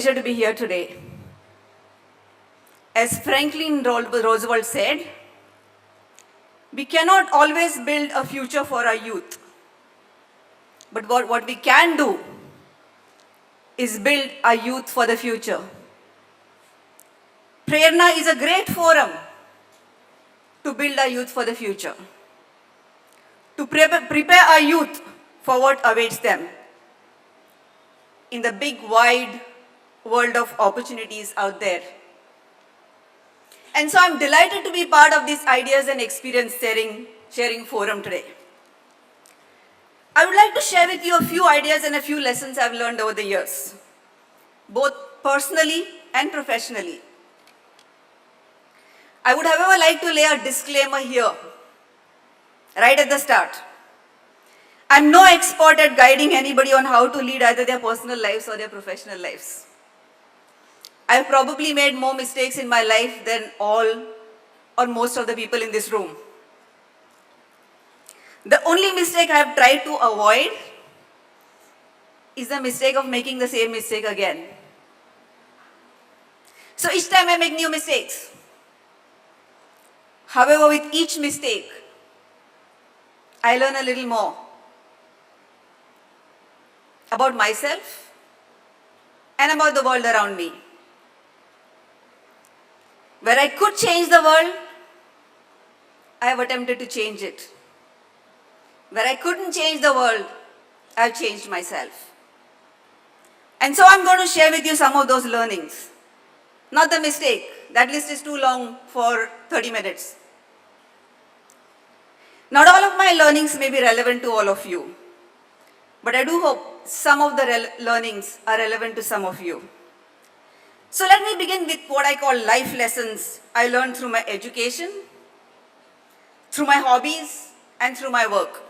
pleasure to be here today. As Franklin Roosevelt said, we cannot always build a future for our youth. But what we can do is build our youth for the future. Prerna is a great forum to build our youth for the future, to prepare our youth for what awaits them in the big, wide world of opportunities out there. And so I'm delighted to be part of this ideas and experience sharing forum today. I would like to share with you a few ideas and a few lessons I've learned over the years, both personally and professionally. I would, however, like to lay a disclaimer here, right at the start. I'm no expert at guiding anybody on how to lead either their personal lives or their professional lives. I've probably made more mistakes in my life than all or most of the people in this room. The only mistake I've tried to avoid is the mistake of making the same mistake again. So each time I make new mistakes. However, with each mistake, I learn a little more about myself and about the world around me. Where I could change the world, I have attempted to change it. Where I couldn't change the world, I have changed myself. And so I'm going to share with you some of those learnings. Not the mistake. That list is too long for 30 minutes. Not all of my learnings may be relevant to all of you, but I do hope some of the learnings are relevant to some of you. So let me begin with what I call life lessons I learned through my education, through my hobbies, and through my work.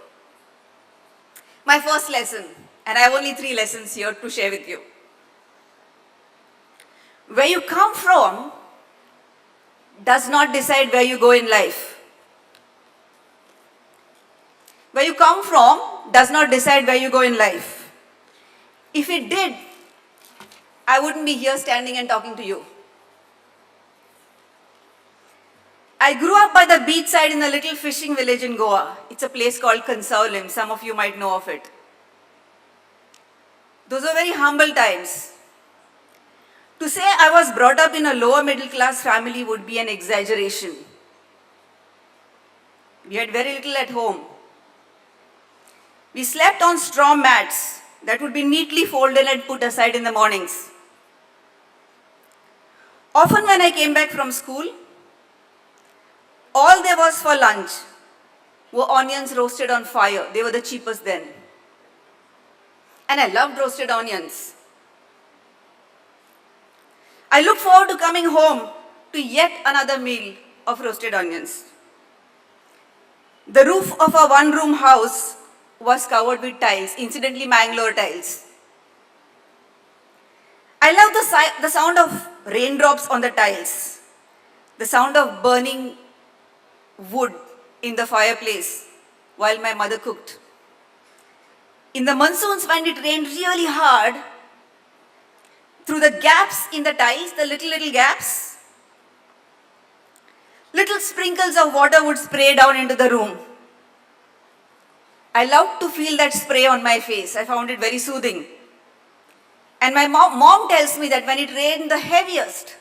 My first lesson, and I have only 3 lessons here to share with you. Where you come from does not decide where you go in life. Where you come from does not decide where you go in life. If it did, I wouldn't be here standing and talking to you. I grew up by the beach side in a little fishing village in Goa. It's a place called Kansaolim. Some of you might know of it. Those were very humble times. To say I was brought up in a lower middle class family would be an exaggeration. We had very little at home. We slept on straw mats that would be neatly folded and put aside in the mornings. Often when I came back from school, all there was for lunch were onions roasted on fire. They were the cheapest then. And I loved roasted onions. I look forward to coming home to yet another meal of roasted onions. The roof of our one-room house was covered with tiles, incidentally Mangalore tiles. I love the sound of raindrops on the tiles, the sound of burning wood in the fireplace while my mother cooked. In the monsoons when it rained really hard, through the gaps in the tiles, the little gaps, little sprinkles of water would spray down into the room. I loved to feel that spray on my face. I found it very soothing. And my mom tells me that when it rained the heaviest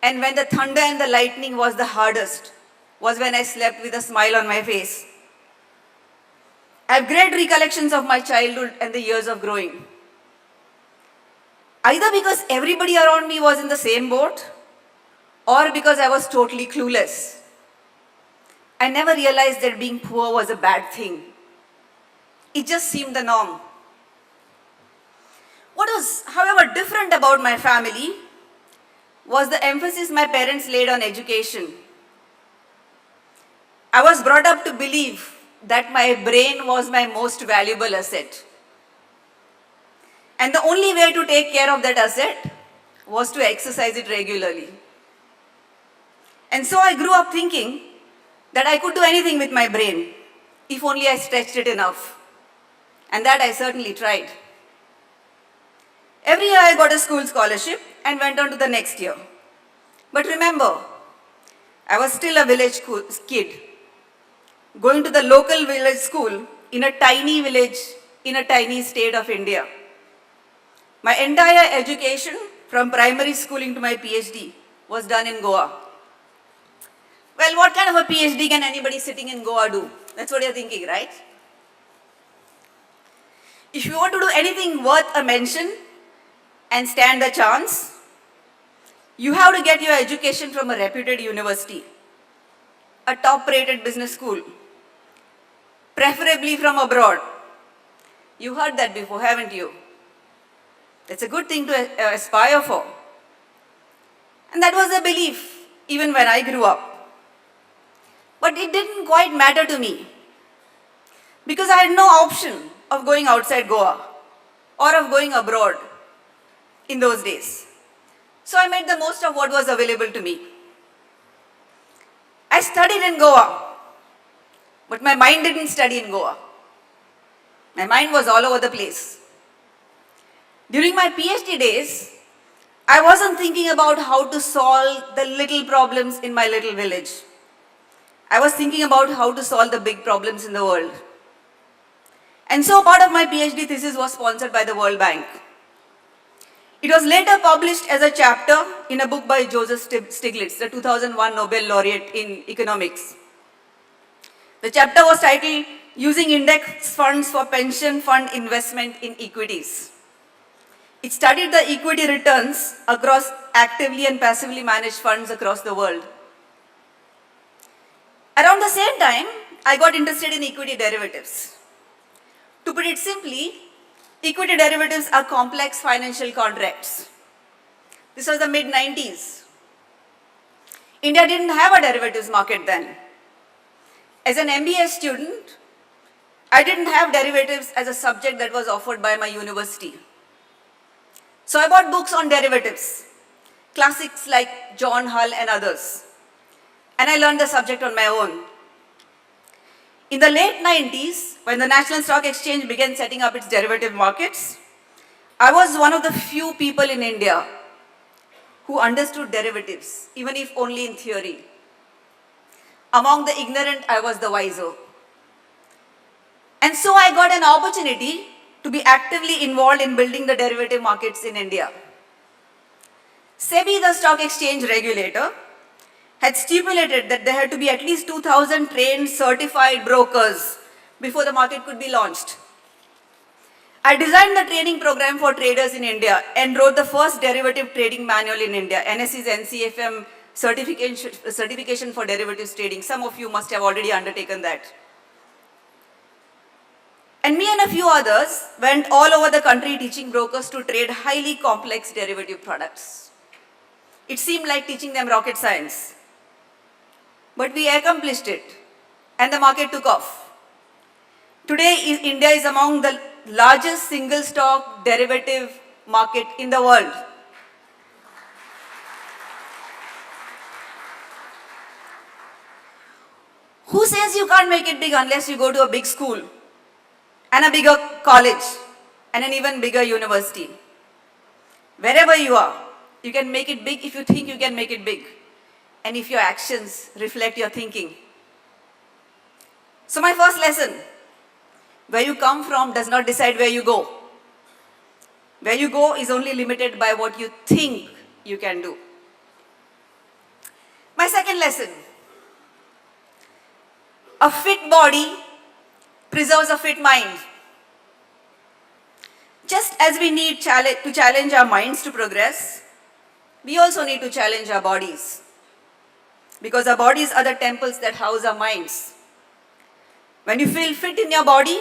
and when the thunder and the lightning was the hardest was when I slept with a smile on my face. I have great recollections of my childhood and the years of growing. Either because everybody around me was in the same boat or because I was totally clueless. I never realized that being poor was a bad thing. It just seemed the norm. What was, however, different about my family was the emphasis my parents laid on education. I was brought up to believe that my brain was my most valuable asset. And the only way to take care of that asset was to exercise it regularly. And so I grew up thinking that I could do anything with my brain if only I stretched it enough. And that I certainly tried. Every year I got a school scholarship and went on to the next year. But remember, I was still a village kid, going to the local village school in a tiny village in a tiny state of India. My entire education, from primary schooling to my PhD, was done in Goa. Well, what kind of a PhD can anybody sitting in Goa do? That's what you're thinking, right? If you want to do anything worth a mention and stand a chance, you have to get your education from a reputed university, a top-rated business school, preferably from abroad. You heard that before, haven't you? That's a good thing to aspire for. And that was a belief even when I grew up. But it didn't quite matter to me because I had no option of going outside Goa or of going abroad in those days. So I made the most of what was available to me. I studied in Goa, but my mind didn't study in Goa. My mind was all over the place. During my PhD days, I wasn't thinking about how to solve the little problems in my little village. I was thinking about how to solve the big problems in the world. And so part of my PhD thesis was sponsored by the World Bank. It was later published as a chapter in a book by Joseph Stiglitz, the 2001 Nobel laureate in economics. The chapter was titled, Using Index Funds for Pension Fund Investment in Equities. It studied the equity returns across actively and passively managed funds across the world. Around the same time, I got interested in equity derivatives. To put it simply, equity derivatives are complex financial contracts. This was the mid-90s. India didn't have a derivatives market then. As an MBA student, I didn't have derivatives as a subject that was offered by my university. So I bought books on derivatives, classics like John Hull and others. And I learned the subject on my own. In the late 90s, when the National Stock Exchange began setting up its derivative markets, I was one of the few people in India who understood derivatives, even if only in theory. Among the ignorant, I was the wiser. And so I got an opportunity to be actively involved in building the derivative markets in India. SEBI, the stock exchange regulator, had stipulated that there had to be at least 2,000 trained certified brokers before the market could be launched. I designed the training program for traders in India and wrote the first derivative trading manual in India, NSE's NCFM certification for derivatives trading. Some of you must have already undertaken that. And me and a few others went all over the country teaching brokers to trade highly complex derivative products. It seemed like teaching them rocket science. But we accomplished it, and the market took off. Today, India is among the largest single stock derivative market in the world. Who says you can't make it big unless you go to a big school and a bigger college and an even bigger university? Wherever you are, you can make it big if you think you can make it big, and if your actions reflect your thinking. So my first lesson, where you come from does not decide where you go. Where you go is only limited by what you think you can do. My second lesson, a fit body preserves a fit mind. Just as we need to challenge our minds to progress, we also need to challenge our bodies. Because our bodies are the temples that house our minds. When you feel fit in your body,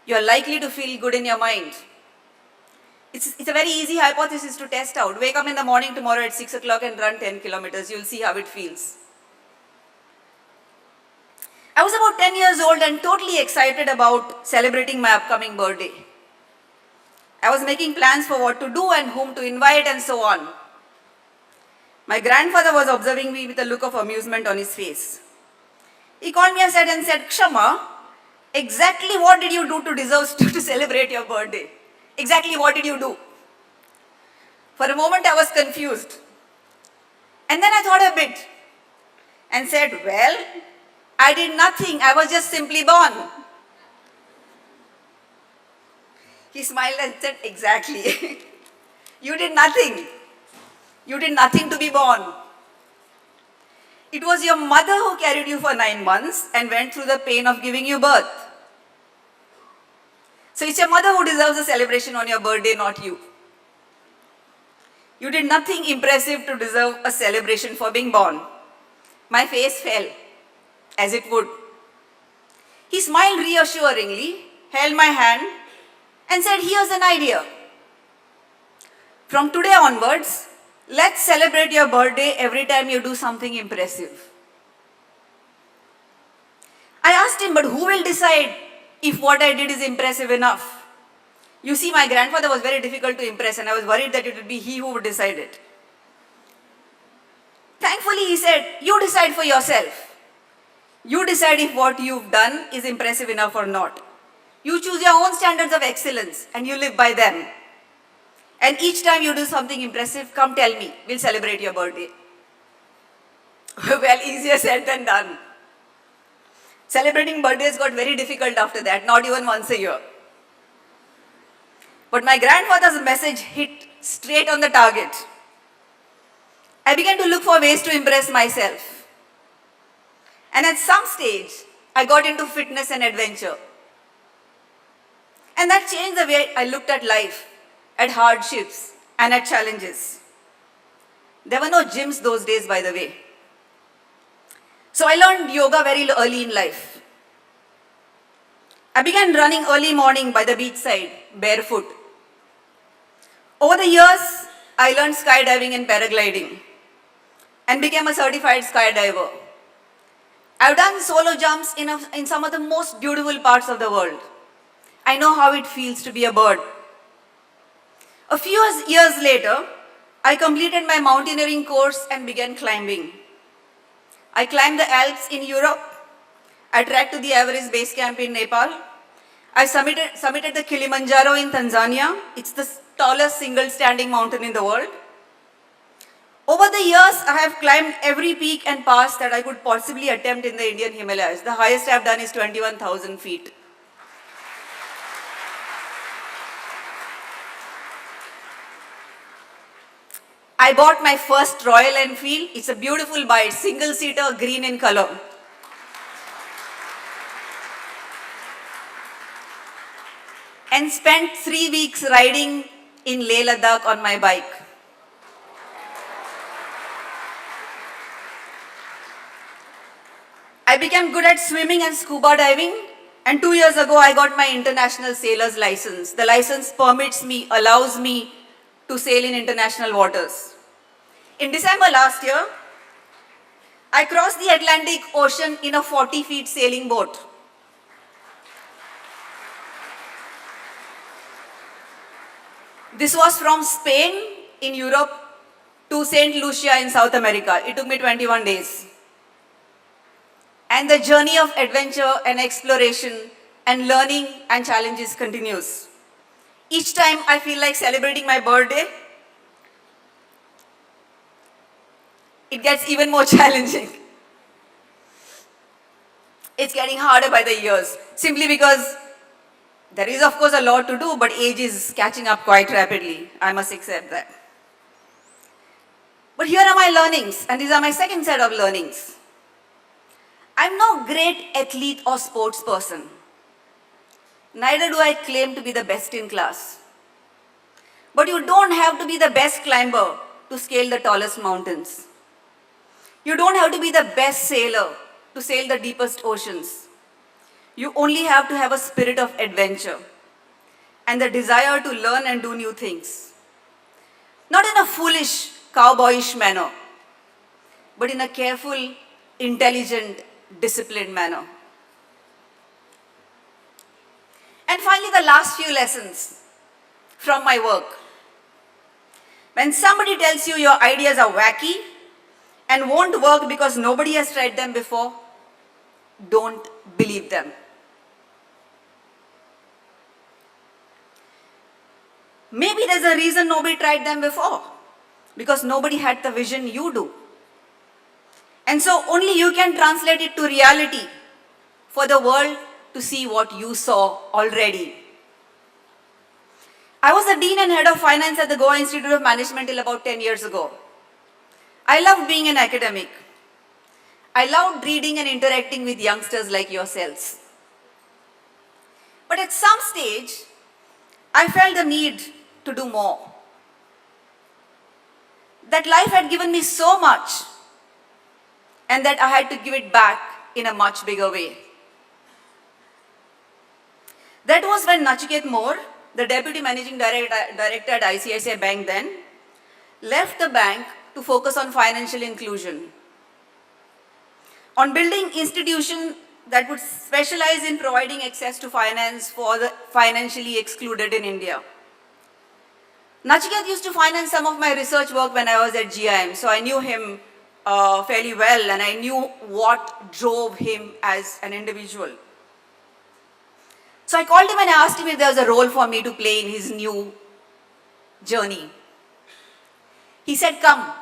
you are likely to feel good in your mind. It's a very easy hypothesis to test out. Wake up in the morning tomorrow at 6 o'clock and run 10 kilometers. You'll see how it feels. I was about 10 years old and totally excited about celebrating my upcoming birthday. I was making plans for what to do and whom to invite and so on. My grandfather was observing me with a look of amusement on his face. He called me aside and said, "Kshama, exactly what did you do to deserve to celebrate your birthday? Exactly what did you do?" For a moment I was confused. And then I thought a bit and said, well, I did nothing. I was just simply born. He smiled and said, exactly. You did nothing. You did nothing to be born. It was your mother who carried you for 9 months and went through the pain of giving you birth. So it's your mother who deserves a celebration on your birthday, not you. You did nothing impressive to deserve a celebration for being born. My face fell, as it would. He smiled reassuringly, held my hand, and said, here's an idea. From today onwards, let's celebrate your birthday every time you do something impressive. I asked him, but who will decide if what I did is impressive enough? You see, my grandfather was very difficult to impress, and I was worried that it would be he who would decide it. Thankfully, he said, you decide for yourself. You decide if what you've done is impressive enough or not. You choose your own standards of excellence and you live by them. And each time you do something impressive, come tell me, we'll celebrate your birthday. Well, easier said than done. Celebrating birthdays got very difficult after that, not even once a year. But my grandfather's message hit straight on the target. I began to look for ways to impress myself. And at some stage, I got into fitness and adventure. And that changed the way I looked at life, at hardships, and at challenges. There were no gyms those days, by the way. So I learned yoga very early in life. I began running early morning by the beachside, barefoot. Over the years, I learned skydiving and paragliding and became a certified skydiver. I've done solo jumps in some of the most beautiful parts of the world. I know how it feels to be a bird. A few years later, I completed my mountaineering course and began climbing. I climbed the Alps in Europe. I trekked to the Everest base camp in Nepal. I summited the Kilimanjaro in Tanzania. It's the tallest single standing mountain in the world. Over the years, I have climbed every peak and pass that I could possibly attempt in the Indian Himalayas. The highest I've done is 21,000 feet. I bought my first Royal Enfield. It's a beautiful bike, single-seater, green in color. And spent 3 weeks riding in Leh Ladakh on my bike. I became good at swimming and scuba diving, and 2 years ago I got my international sailor's license. The license permits me, allows me to sail in international waters. In December last year, I crossed the Atlantic Ocean in a 40-feet sailing boat. This was from Spain in Europe to St. Lucia in South America. It took me 21 days. And the journey of adventure and exploration and learning and challenges continues. Each time I feel like celebrating my birthday, it gets even more challenging. It's getting harder by the years, simply because there is of course a lot to do, but age is catching up quite rapidly. I must accept that. But here are my learnings, and these are my second set of learnings. I'm no great athlete or sports person. Neither do I claim to be the best in class. But you don't have to be the best climber to scale the tallest mountains. You don't have to be the best sailor to sail the deepest oceans. You only have to have a spirit of adventure and the desire to learn and do new things. Not in a foolish, cowboyish manner, but in a careful, intelligent, disciplined manner. And finally, the last few lessons from my work. When somebody tells you your ideas are wacky and won't work because nobody has tried them before, don't believe them. Maybe there's a reason nobody tried them before, because nobody had the vision you do. And so only you can translate it to reality for the world to see what you saw already. I was the Dean and Head of Finance at the Goa Institute of Management till about 10 years ago. I loved being an academic. I loved reading and interacting with youngsters like yourselves. But at some stage, I felt the need to do more. That life had given me so much, and that I had to give it back in a much bigger way. That was when Nachiket Moore, the Deputy Managing Director at ICICI Bank then, left the bank to focus on financial inclusion, on building institutions that would specialize in providing access to finance for the financially excluded in India. Nachiket used to finance some of my research work when I was at GIM, so I knew him fairly well, and I knew what drove him as an individual. So I called him and I asked him if there was a role for me to play in his new journey. He said, "Come,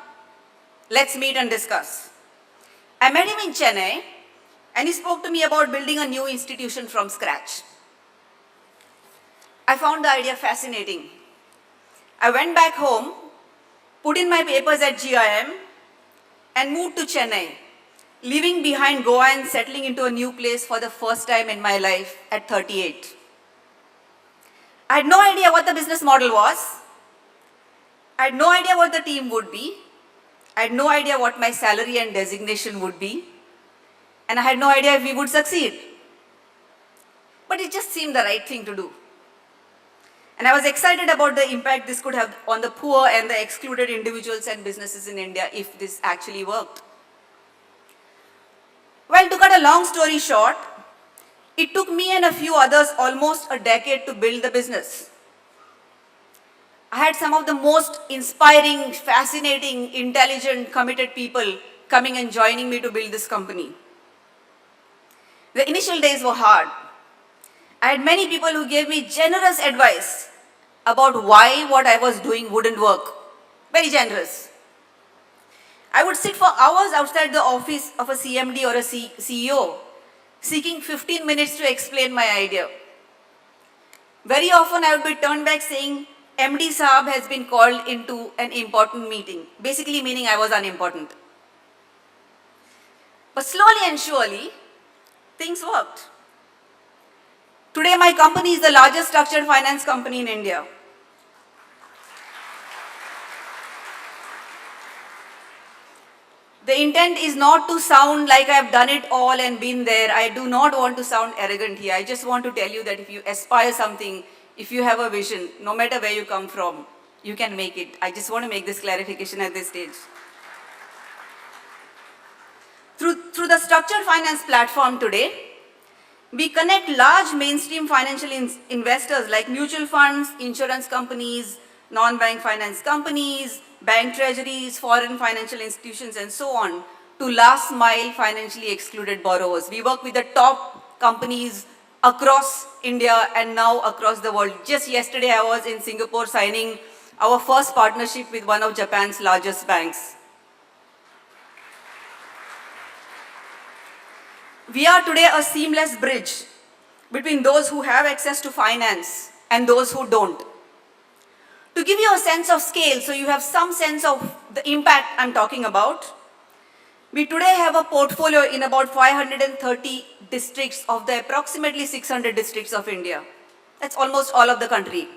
let's meet and discuss." I met him in Chennai, and he spoke to me about building a new institution from scratch. I found the idea fascinating. I went back home, put in my papers at GIM, and moved to Chennai, leaving behind Goa and settling into a new place for the first time in my life at 38. I had no idea what the business model was. I had no idea what the team would be. I had no idea what my salary and designation would be. And I had no idea if we would succeed. But it just seemed the right thing to do. And I was excited about the impact this could have on the poor and the excluded individuals and businesses in India if this actually worked. Well, to cut a long story short, it took me and a few others almost a decade to build the business. I had some of the most inspiring, fascinating, intelligent, committed people coming and joining me to build this company. The initial days were hard. I had many people who gave me generous advice about why what I was doing wouldn't work. Very generous. I would sit for hours outside the office of a CMD or a CEO, seeking 15 minutes to explain my idea. Very often I would be turned back saying, "MD Saab has been called into an important meeting," basically meaning I was unimportant. But slowly and surely, things worked. Today my company is the largest structured finance company in India. The intent is not to sound like I have done it all and been there. I do not want to sound arrogant here. I just want to tell you that if you aspire something, if you have a vision, no matter where you come from, you can make it. I just want to make this clarification at this stage. Through the structured finance platform today, we connect large mainstream financial investors like mutual funds, insurance companies, non-bank finance companies, bank treasuries, foreign financial institutions, and so on, to last mile financially excluded borrowers. We work with the top companies across India and now across the world. Just yesterday I was in Singapore signing our first partnership with one of Japan's largest banks. We are today a seamless bridge between those who have access to finance and those who don't. To give you a sense of scale, so you have some sense of the impact I'm talking about, we today have a portfolio in about 530 districts of the approximately 600 districts of India. That's almost all of the country.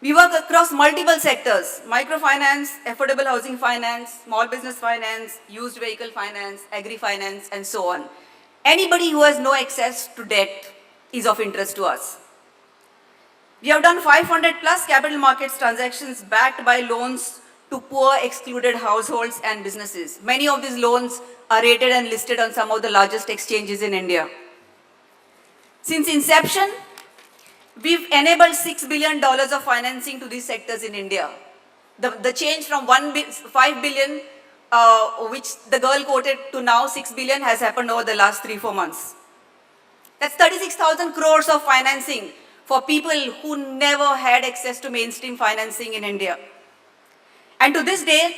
We work across multiple sectors: microfinance, affordable housing finance, small business finance, used vehicle finance, agri-finance, and so on. Anybody who has no access to debt is of interest to us. We have done 500 plus capital markets transactions backed by loans to poor excluded households and businesses. Many of these loans are rated and listed on some of the largest exchanges in India. Since inception, we've enabled $6 billion of financing to these sectors in India. The change from 5 billion, which the girl quoted, to now 6 billion has happened over the last 3-4 months. That's 36,000 crores of financing for people who never had access to mainstream financing in India. And to this day,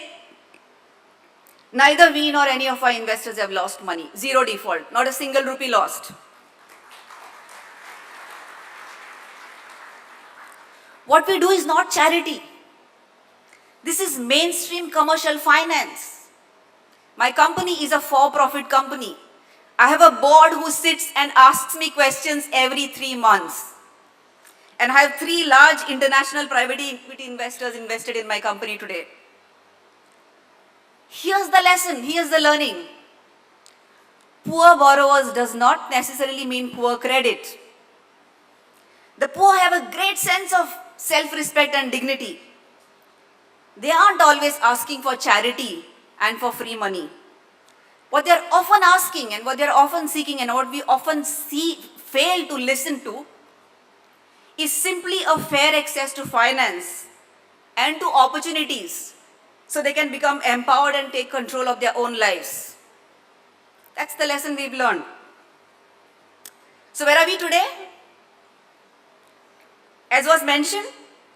neither we nor any of our investors have lost money. Zero default, not a single rupee lost. What we do is not charity. This is mainstream commercial finance. My company is a for-profit company. I have a board who sits and asks me questions every 3 months. And I have 3 large international private equity investors invested in my company today. Here's the lesson, here's the learning. Poor borrowers does not necessarily mean poor credit. The poor have a great sense of self-respect and dignity. They aren't always asking for charity and for free money. What they're often asking and what they're often seeking and what we often fail to listen to is simply a fair access to finance and to opportunities so they can become empowered and take control of their own lives. That's the lesson we've learned. So where are we today? As was mentioned,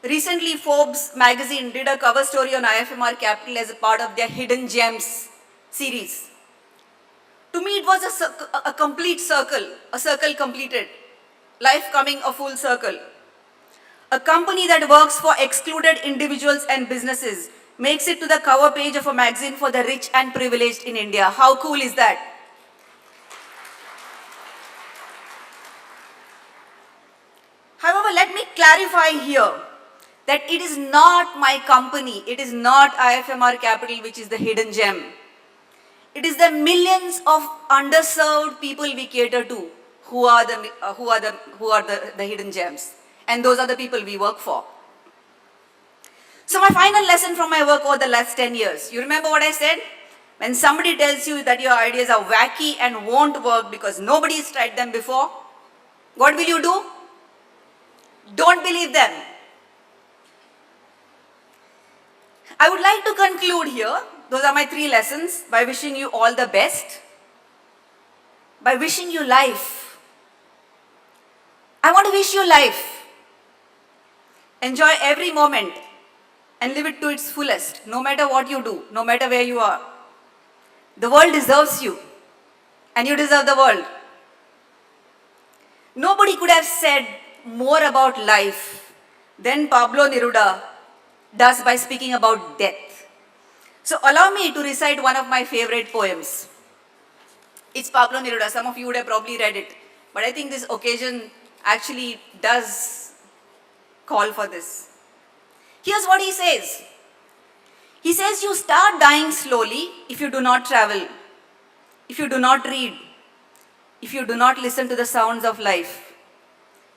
recently Forbes magazine did a cover story on IFMR Capital as a part of their Hidden Gems series. To me, it was a complete circle, a circle completed, life coming a full circle. A company that works for excluded individuals and businesses makes it to the cover page of a magazine for the rich and privileged in India. How cool is that? However, let me clarify here that it is not my company, it is not IFMR Capital which is the hidden gem. It is the millions of underserved people we cater to who are the hidden gems. And those are the people we work for. So my final lesson from my work over the last 10 years. You remember what I said? When somebody tells you that your ideas are wacky and won't work because nobody's tried them before, what will you do? Don't believe them. I would like to conclude here, those are my 3 lessons, by wishing you all the best, by wishing you life. I want to wish you life. Enjoy every moment and live it to its fullest, no matter what you do, no matter where you are. The world deserves you, and you deserve the world. Nobody could have said more about life than Pablo Neruda does by speaking about death. So allow me to recite one of my favorite poems. It's Pablo Neruda. Some of you would have probably read it. But I think this occasion actually does call for this. Here's what he says. He says, you start dying slowly if you do not travel, if you do not read, if you do not listen to the sounds of life,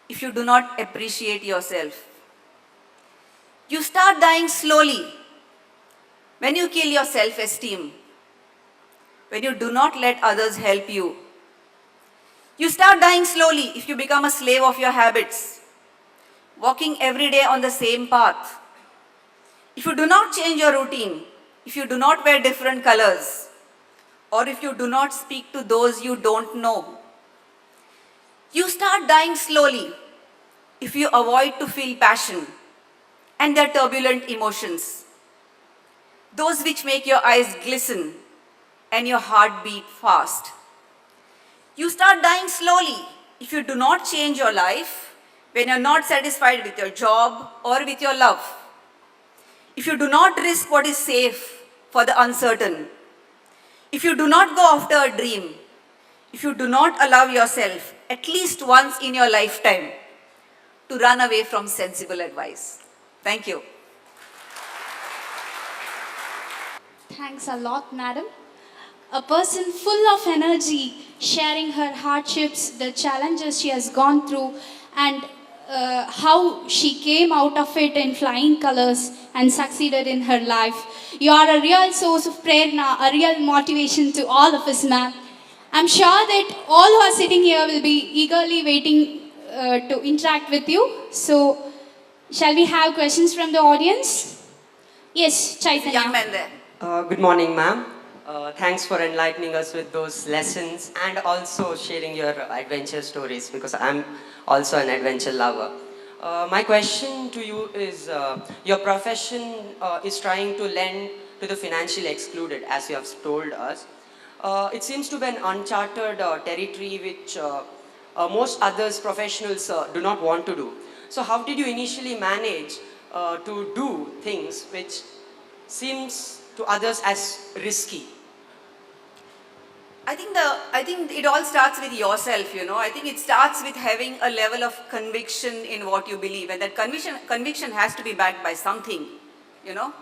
if you do not appreciate yourself. You start dying slowly when you kill your self-esteem, when you do not let others help you. You start dying slowly if you become a slave of your habits, walking every day on the same path. If you do not change your routine, if you do not wear different colors, or if you do not speak to those you don't know. You start dying slowly if you avoid to feel passion and their turbulent emotions, those which make your eyes glisten and your heart beat fast. You start dying slowly if you do not change your life when you're not satisfied with your job or with your love. If you do not risk what is safe for the uncertain. If you do not go after a dream. If you do not allow yourself at least once in your lifetime to run away from sensible advice. Thank you. Thanks a lot, madam. A person full of energy, sharing her hardships, the challenges she has gone through, and how she came out of it in flying colors and succeeded in her life. You are a real source of prerna, a real motivation to all of us, ma'am. I'm sure that all who are sitting here will be eagerly waiting to interact with you. So, shall we have questions from the audience? Yes, Chaitanya. Young man there. Good morning, ma'am. Thanks for enlightening us with those lessons and also sharing your adventure stories, because I'm also an adventure lover. My question to you is, your profession is trying to lend to the financially excluded, as you have told us. It seems to be an uncharted territory which most others professionals do not want to do. So how did you initially manage to do things which seems to others as risky? I think it all starts with yourself, you know. I think it starts with having a level of conviction in what you believe, and that conviction has to be backed by something, you know.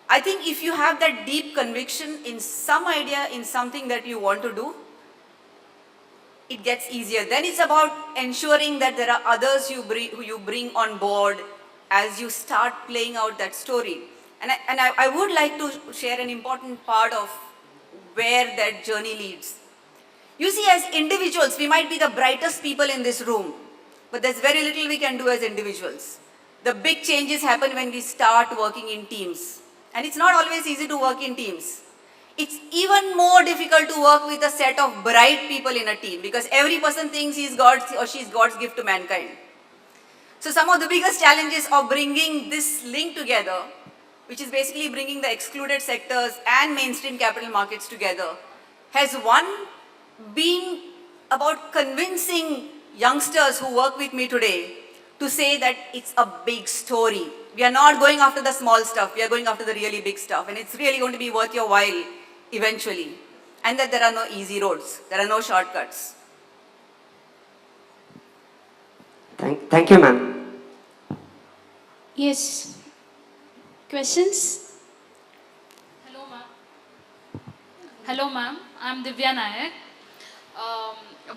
I think if you have that deep conviction in some idea, in something that you want to do, it gets easier. Then it's about ensuring that there are others who you bring on board as you start playing out that story. And I would like to share an important part of where that journey leads. You see, as individuals, we might be the brightest people in this room, but there's very little we can do as individuals. The big changes happen when we start working in teams. And it's not always easy to work in teams. It's even more difficult to work with a set of bright people in a team because every person thinks he's God's or she's God's gift to mankind. So some of the biggest challenges of bringing this link together, which is basically bringing the excluded sectors and mainstream capital markets together, has one been about convincing youngsters who work with me today to say that it's a big story. We are not going after the small stuff, we are going after the really big stuff, and it's really going to be worth your while eventually. And that there are no easy roads, there are no shortcuts. Thank you, ma'am. Yes. Questions? Hello, ma'am. Hello, ma'am. I'm Divya Nayak.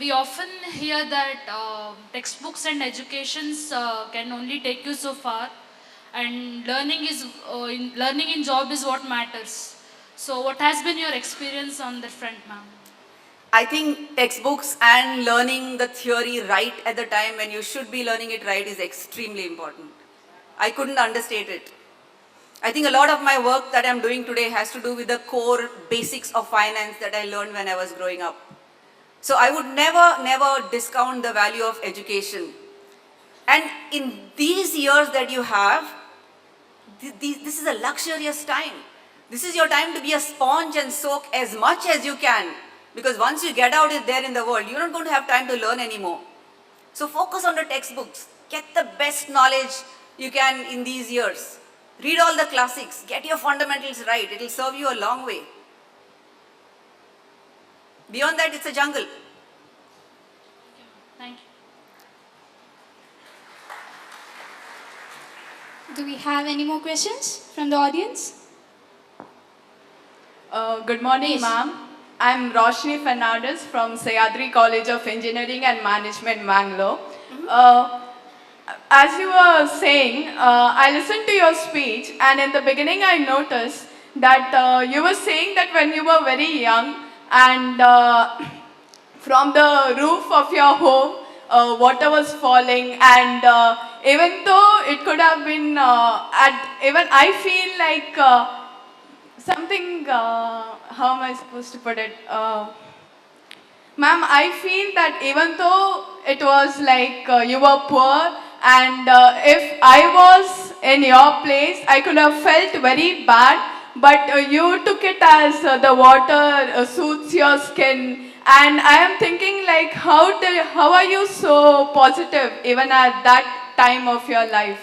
We often hear that textbooks and educations can only take you so far, and learning in job is what matters. So, what has been your experience on that front, ma'am? I think textbooks and learning the theory right at the time when you should be learning it right is extremely important. I couldn't understate it. I think a lot of my work that I'm doing today has to do with the core basics of finance that I learned when I was growing up. So I would never discount the value of education. And in these years that you have, this is a luxurious time. This is your time to be a sponge and soak as much as you can. Because once you get out there in the world, you're not going to have time to learn anymore. So focus on the textbooks. Get the best knowledge you can in these years. Read all the classics. Get your fundamentals right. It will serve you a long way. Beyond that, it's a jungle. Thank you. Do we have any more questions from the audience? Good morning, Yes. ma'am. I'm Kshama Fernandes from Sayadri College of Engineering and Management, Bangalore. As you were saying, I listened to your speech, and in the beginning I noticed that you were saying that when you were very young and from the roof of your home, water was falling, and even though it could have been, even I feel like something, how am I supposed to put it? Ma'am, I feel that even though it was like you were poor, and if I was in your place, I could have felt very bad, but you took it as the water soothes your skin. And I am thinking like, how are you so positive even at that time of your life?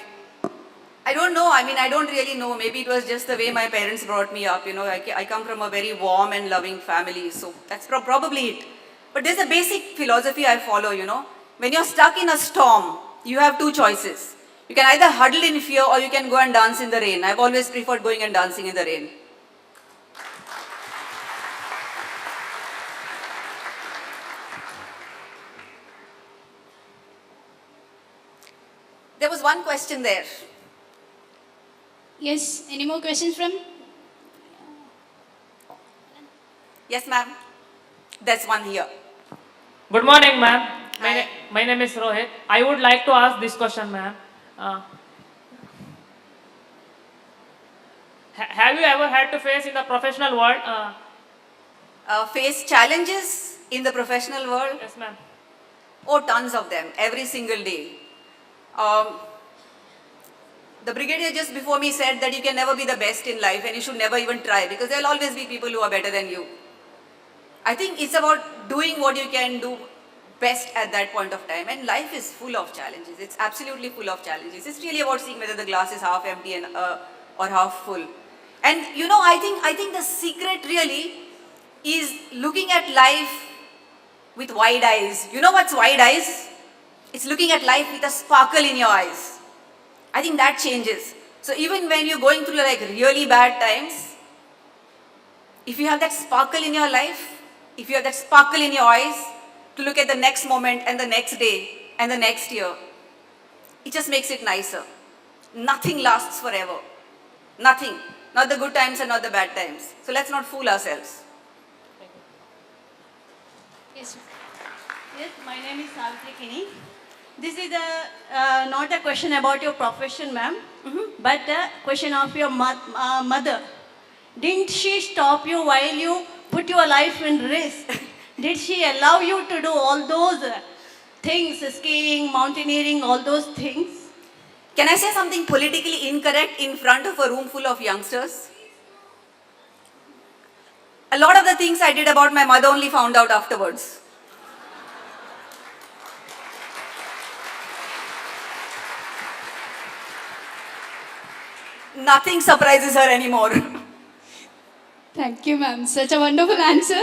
I don't know. I mean, I don't really know. Maybe it was just the way my parents brought me up. You know, I come from a very warm and loving family. So that's probably it. But there's a basic philosophy I follow, you know. When you're stuck in a storm, you have two choices. You can either huddle in fear or you can go and dance in the rain. I've always preferred going and dancing in the rain. There was one question there. Yes. Any more questions from? Yes, ma'am. There's one here. Good morning, ma'am. Hi. My name is Rohit. I would like to ask this question, ma'am. Have you ever had to face in the professional world? Face challenges in the professional world? Yes, ma'am. Oh, tons of them, every single day. Um, the brigadier just before me said that you can never be the best in life and you should never even try because there will always be people who are better than you. I think it's about doing what you can do best at that point of time, and life is full of challenges. It's absolutely full of challenges. It's really about seeing whether the glass is half empty and or half full. And you know, I think the secret really is looking at life with wide eyes. You know what's wide eyes? It's looking at life with a sparkle in your eyes. I think that changes. So even when you're going through like really bad times, if you have that sparkle in your life, if you have that sparkle in your eyes to look at the next moment and the next day and the next year, it just makes it nicer. Nothing lasts forever. Nothing. Not the good times and not the bad times. So let's not fool ourselves. Yes. Yes, my name is Savitri Kini. This is not a question about your profession, ma'am, but a question of your mother. Didn't she stop you while you put your life in risk? Did she allow you to do all those things, skiing, mountaineering, all those things? Can I say something politically incorrect in front of a room full of youngsters? A lot of the things I did about my mother only found out afterwards. Nothing surprises her anymore. Thank you, ma'am. Such a wonderful answer.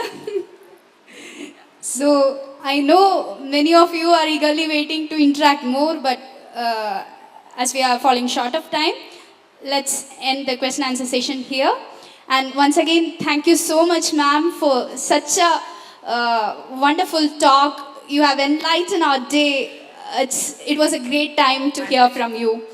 So, I know many of you are eagerly waiting to interact more, but as we are falling short of time, let's end the question answer session here. And once again, thank you so much, ma'am, for such a wonderful talk. You have enlightened our day. It was a great time to hear from you.